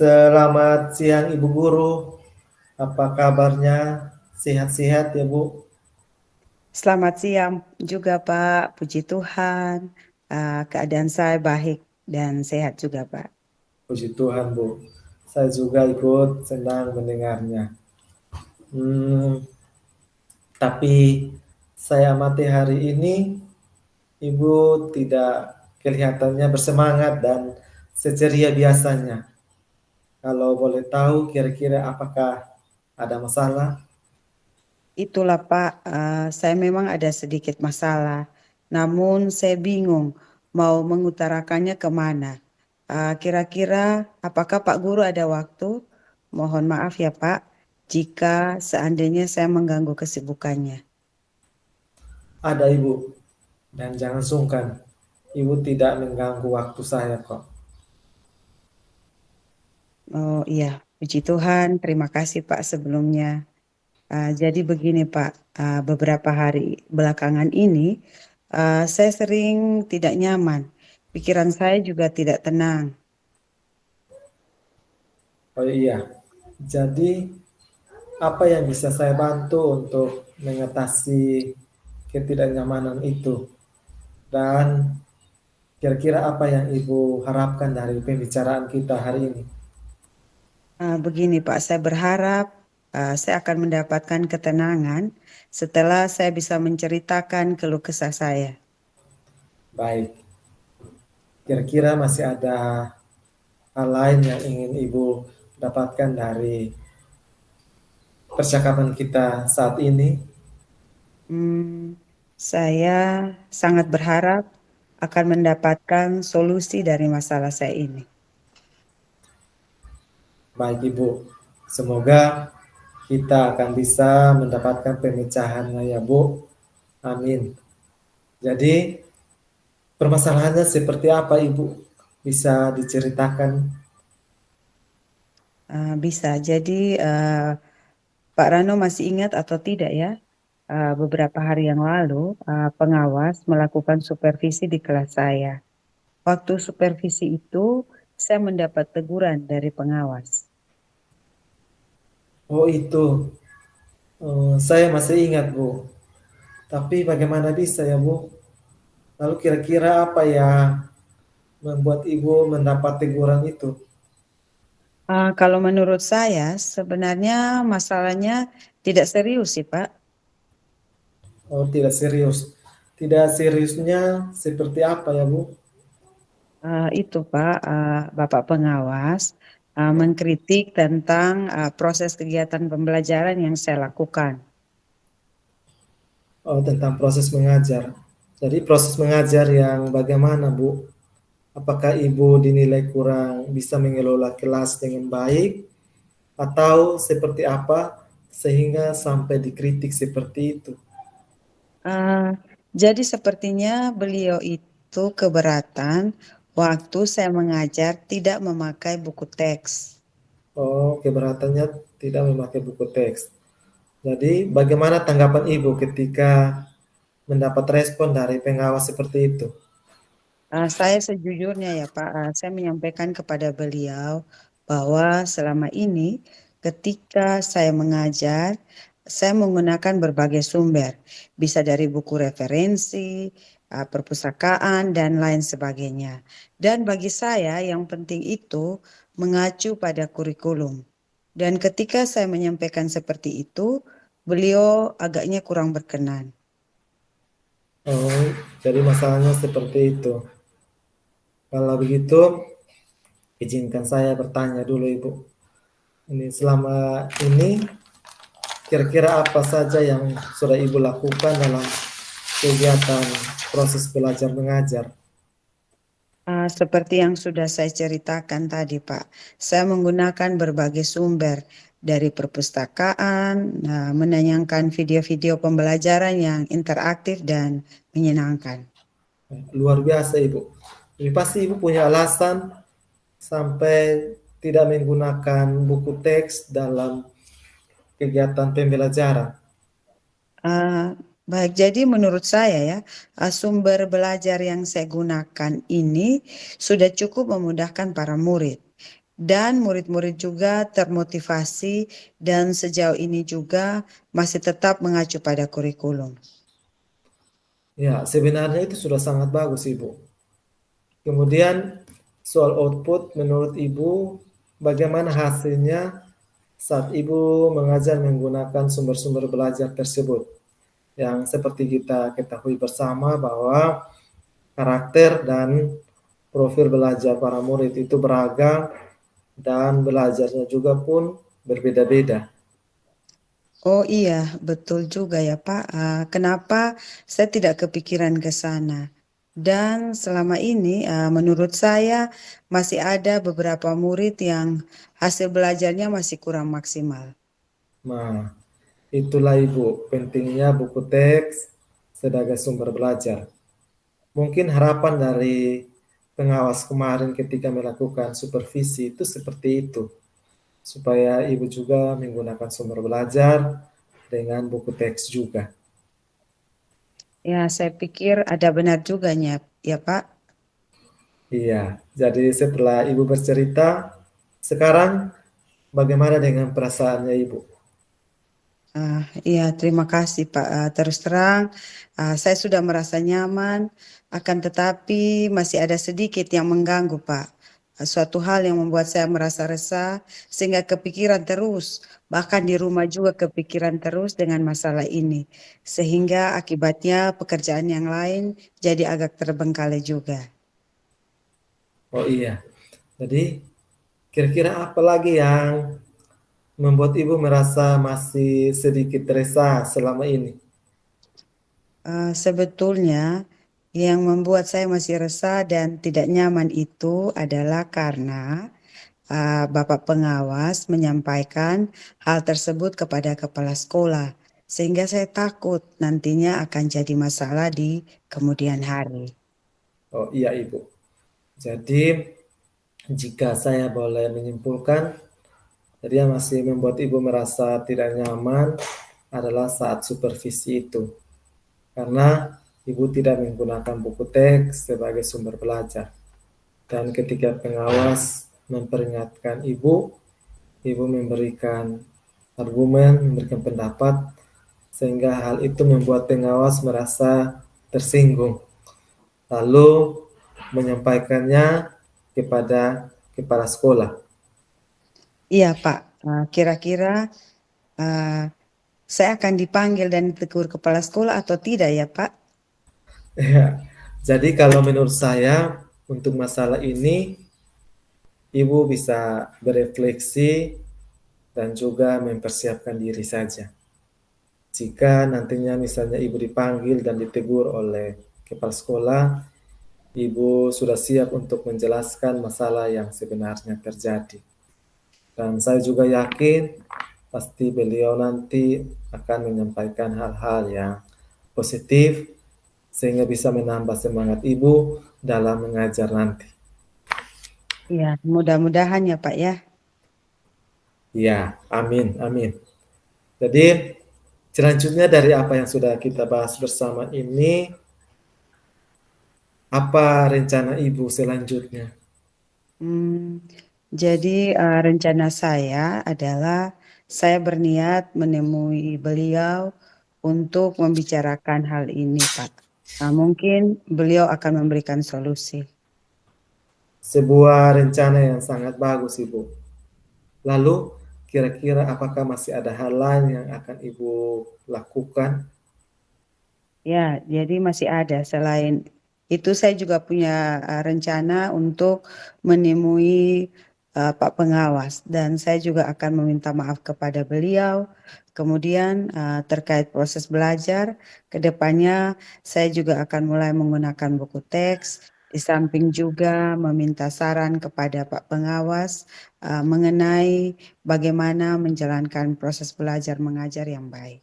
Selamat siang Ibu Guru, apa kabarnya? Sehat-sehat ya Bu? Selamat siang juga Pak, puji Tuhan. Keadaan saya baik dan sehat juga Pak. Puji Tuhan Bu, saya juga ikut senang mendengarnya. Hmm, tapi saya amati hari ini Ibu tidak kelihatannya bersemangat dan seceria biasanya. Kalau boleh tahu kira-kira apakah ada masalah? Itulah Pak, saya memang ada sedikit masalah. Namun saya bingung mau mengutarakannya kemana. Kira-kira apakah Pak Guru ada waktu? Mohon maaf ya Pak, jika seandainya saya mengganggu kesibukannya. Ada Ibu, dan jangan sungkan. Ibu tidak mengganggu waktu saya kok. Oh iya, puji Tuhan, terima kasih Pak sebelumnya. Jadi begini Pak, beberapa hari belakangan ini saya sering tidak nyaman. Pikiran saya juga tidak tenang. Oh iya, jadi apa yang bisa saya bantu untuk mengatasi ketidaknyamanan itu? Dan kira-kira apa yang Ibu harapkan dari pembicaraan kita hari ini? Begini Pak, saya berharap saya akan mendapatkan ketenangan setelah saya bisa menceritakan keluh kesah saya. Baik, kira-kira masih ada hal lain yang ingin Ibu dapatkan dari percakapan kita saat ini? Hmm, saya sangat berharap akan mendapatkan solusi dari masalah saya ini. Baik Ibu, semoga kita akan bisa mendapatkan pemecahannya ya Bu. Amin. Jadi permasalahannya seperti apa Ibu? Bisa diceritakan? Bisa, jadi Pak Rano masih ingat atau tidak ya? Beberapa hari yang lalu, pengawas melakukan supervisi di kelas saya. Waktu supervisi itu, saya mendapat teguran dari pengawas. Oh itu, saya masih ingat Bu. Tapi bagaimana bisa ya Bu? Lalu kira-kira apa yang membuat Ibu mendapat teguran itu? Kalau menurut saya, sebenarnya masalahnya tidak serius sih, Pak. Oh tidak serius. Tidak seriusnya seperti apa ya Bu? Itu, Pak, Bapak pengawas mengkritik tentang proses kegiatan pembelajaran yang saya lakukan. Oh tentang proses mengajar. Jadi proses mengajar yang bagaimana Bu? Apakah Ibu dinilai kurang bisa mengelola kelas dengan baik atau seperti apa sehingga sampai dikritik seperti itu? Uh, jadi sepertinya beliau itu keberatan waktu saya mengajar tidak memakai buku teks. Oh, keberatannya tidak memakai buku teks. Jadi, bagaimana tanggapan Ibu ketika mendapat respon dari pengawas seperti itu? Saya sejujurnya ya Pak, saya menyampaikan kepada beliau bahwa selama ini ketika saya mengajar, saya menggunakan berbagai sumber, bisa dari buku referensi, perpustakaan, dan lain sebagainya. Dan bagi saya yang penting itu mengacu pada kurikulum. Dan ketika saya menyampaikan seperti itu, beliau agaknya kurang berkenan. Oh, jadi masalahnya seperti itu. Kalau begitu, izinkan saya bertanya dulu, Ibu. Ini selama ini kira-kira apa saja yang sudah Ibu lakukan dalam kegiatan proses belajar mengajar? Seperti yang sudah saya ceritakan tadi, Pak, saya menggunakan berbagai sumber dari perpustakaan, menayangkan video-video pembelajaran yang interaktif dan menyenangkan. Luar biasa, Ibu. Ini pasti Ibu punya alasan sampai tidak menggunakan buku teks dalam kegiatan pembelajaran. Uh, Baik, jadi menurut saya ya, sumber belajar yang saya gunakan ini sudah cukup memudahkan para murid. dan murid-murid juga termotivasi dan sejauh ini juga masih tetap mengacu pada kurikulum. Ya, sebenarnya itu sudah sangat bagus, Ibu. Kemudian soal output menurut Ibu, bagaimana hasilnya saat Ibu mengajar menggunakan sumber-sumber belajar tersebut? Yang seperti kita ketahui bersama bahwa karakter dan profil belajar para murid itu beragam dan belajarnya juga pun berbeda-beda. Oh iya, betul juga ya Pak. Kenapa saya tidak kepikiran ke sana? Dan selama ini, menurut saya masih ada beberapa murid yang hasil belajarnya masih kurang maksimal. Nah, itulah Ibu, pentingnya buku teks sebagai sumber belajar. Mungkin harapan dari pengawas kemarin ketika melakukan supervisi itu seperti itu, supaya Ibu juga menggunakan sumber belajar dengan buku teks juga. Ya, saya pikir ada benar juga ya Pak. Iya, jadi setelah Ibu bercerita, sekarang bagaimana dengan perasaannya Ibu? Iya, terima kasih Pak. Terus terang, saya sudah merasa nyaman, akan tetapi masih ada sedikit yang mengganggu Pak. Suatu hal yang membuat saya merasa resah, sehingga kepikiran terus, bahkan di rumah juga kepikiran terus dengan masalah ini. Sehingga akibatnya pekerjaan yang lain jadi agak terbengkalai juga. Oh iya, jadi kira-kira apa lagi yang membuat Ibu merasa masih sedikit resah selama ini? Sebetulnya yang membuat saya masih resah dan tidak nyaman itu adalah karena Bapak pengawas menyampaikan hal tersebut kepada kepala sekolah, sehingga saya takut nantinya akan jadi masalah di kemudian hari. Oh iya Ibu, jadi jika saya boleh menyimpulkan, jadi yang masih membuat Ibu merasa tidak nyaman adalah saat supervisi itu. Karena Ibu tidak menggunakan buku teks sebagai sumber belajar. Dan ketika pengawas memperingatkan Ibu, Ibu memberikan argumen, memberikan pendapat, sehingga hal itu membuat pengawas merasa tersinggung. Lalu menyampaikannya kepada kepala sekolah. Iya, Pak. Kira-kira uh, saya akan dipanggil dan ditegur kepala sekolah atau tidak ya, Pak? Ya, jadi kalau menurut saya untuk masalah ini Ibu bisa berefleksi dan juga mempersiapkan diri saja. Jika nantinya misalnya Ibu dipanggil dan ditegur oleh kepala sekolah, Ibu sudah siap untuk menjelaskan masalah yang sebenarnya terjadi. Dan saya juga yakin pasti beliau nanti akan menyampaikan hal-hal yang positif sehingga bisa menambah semangat Ibu dalam mengajar nanti. Iya, mudah-mudahan ya, Pak ya. Ya, amin, amin. Jadi selanjutnya dari apa yang sudah kita bahas bersama ini, apa rencana Ibu selanjutnya? Hmm, jadi rencana saya adalah saya berniat menemui beliau untuk membicarakan hal ini, Pak. Mungkin beliau akan memberikan solusi. Sebuah rencana yang sangat bagus, Ibu. Lalu, kira-kira apakah masih ada hal lain yang akan Ibu lakukan? Ya, jadi masih ada. Selain itu, saya juga punya rencana untuk menemui Pak Pengawas, dan saya juga akan meminta maaf kepada beliau. Kemudian, terkait proses belajar, ke depannya saya juga akan mulai menggunakan buku teks. Di samping juga meminta saran kepada Pak Pengawas mengenai bagaimana menjalankan proses belajar mengajar yang baik.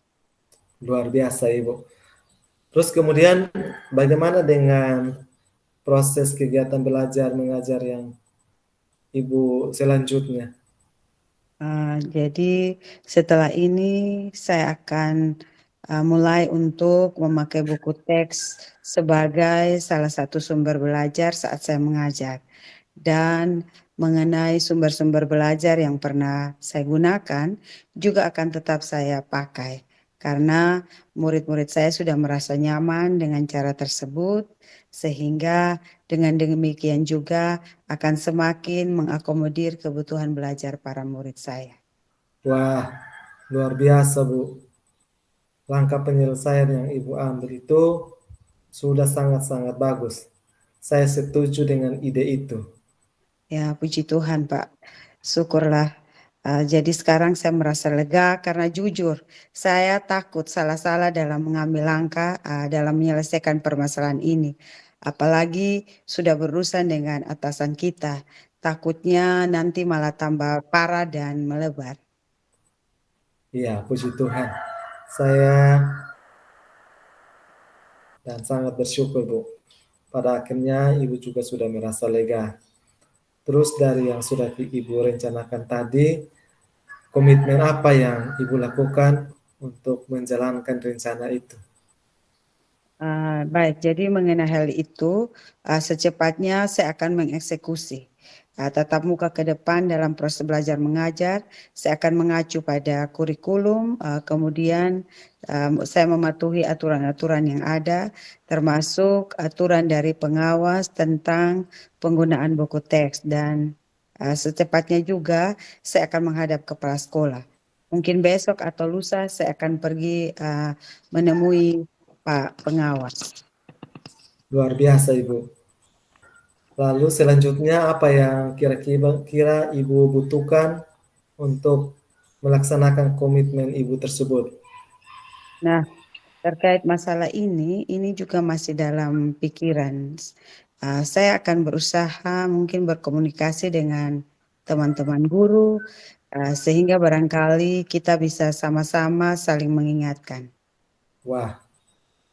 Luar biasa, Ibu. Terus kemudian, bagaimana dengan proses kegiatan belajar mengajar yang Ibu selanjutnya? Jadi setelah ini saya akan mulai untuk memakai buku teks sebagai salah satu sumber belajar saat saya mengajar. Dan mengenai sumber-sumber belajar yang pernah saya gunakan juga akan tetap saya pakai. Karena murid-murid saya sudah merasa nyaman dengan cara tersebut, sehingga dengan demikian juga akan semakin mengakomodir kebutuhan belajar para murid saya. Wah, luar biasa, Bu. Langkah penyelesaian yang Ibu ambil itu sudah sangat-sangat bagus. Saya setuju dengan ide itu. Ya, puji Tuhan, Pak. Syukurlah. Jadi sekarang saya merasa lega karena jujur, saya takut salah-salah dalam mengambil langkah dalam menyelesaikan permasalahan ini. Apalagi sudah berurusan dengan atasan kita. Takutnya nanti malah tambah parah dan melebar. Iya, puji Tuhan. Saya dan sangat bersyukur, Bu. Pada akhirnya Ibu juga sudah merasa lega. Terus dari yang sudah Ibu rencanakan tadi, komitmen apa yang Ibu lakukan untuk menjalankan rencana itu? Baik, jadi mengenai hal itu, secepatnya saya akan mengeksekusi. Tatap muka ke depan dalam proses belajar mengajar, saya akan mengacu pada kurikulum, kemudian saya mematuhi aturan-aturan yang ada, termasuk aturan dari pengawas tentang penggunaan buku teks, dan secepatnya juga saya akan menghadap kepala sekolah. Mungkin besok atau lusa saya akan pergi menemui Pak Pengawas. Luar biasa, Ibu. Lalu selanjutnya apa yang kira-kira Ibu butuhkan untuk melaksanakan komitmen Ibu tersebut? Nah, terkait masalah ini juga masih dalam pikiran. Saya akan berusaha mungkin berkomunikasi dengan teman-teman guru, sehingga barangkali kita bisa sama-sama saling mengingatkan. Wah,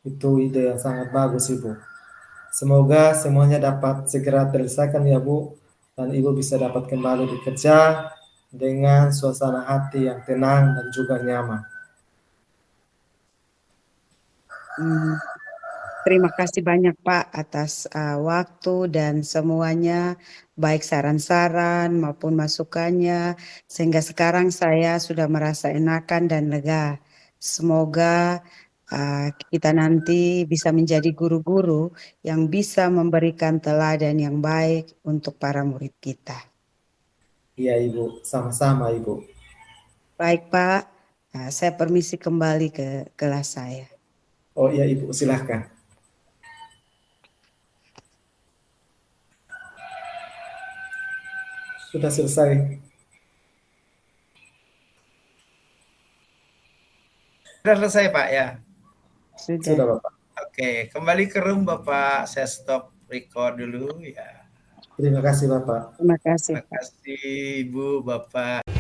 itu ide yang sangat bagus, Ibu. Semoga semuanya dapat segera terselesaikan ya, Bu, dan Ibu bisa dapat kembali bekerja dengan suasana hati yang tenang dan juga nyaman. Hmm, Terima kasih banyak Pak atas waktu dan semuanya, baik saran-saran maupun masukannya, sehingga sekarang saya sudah merasa enakan dan lega. Semoga kita nanti bisa menjadi guru-guru yang bisa memberikan teladan yang baik untuk para murid kita. Iya, Ibu, sama-sama, Ibu. Baik Pak, saya permisi kembali ke kelas saya. Oh iya, Ibu, silahkan. Sudah selesai. Sudah selesai Pak ya? Sudah. Sudah, Bapak. Oke, kembali ke room Bapak. Saya stop record dulu ya. Terima kasih, Bapak. Terima kasih Terima Pak. kasih Ibu, Bapak.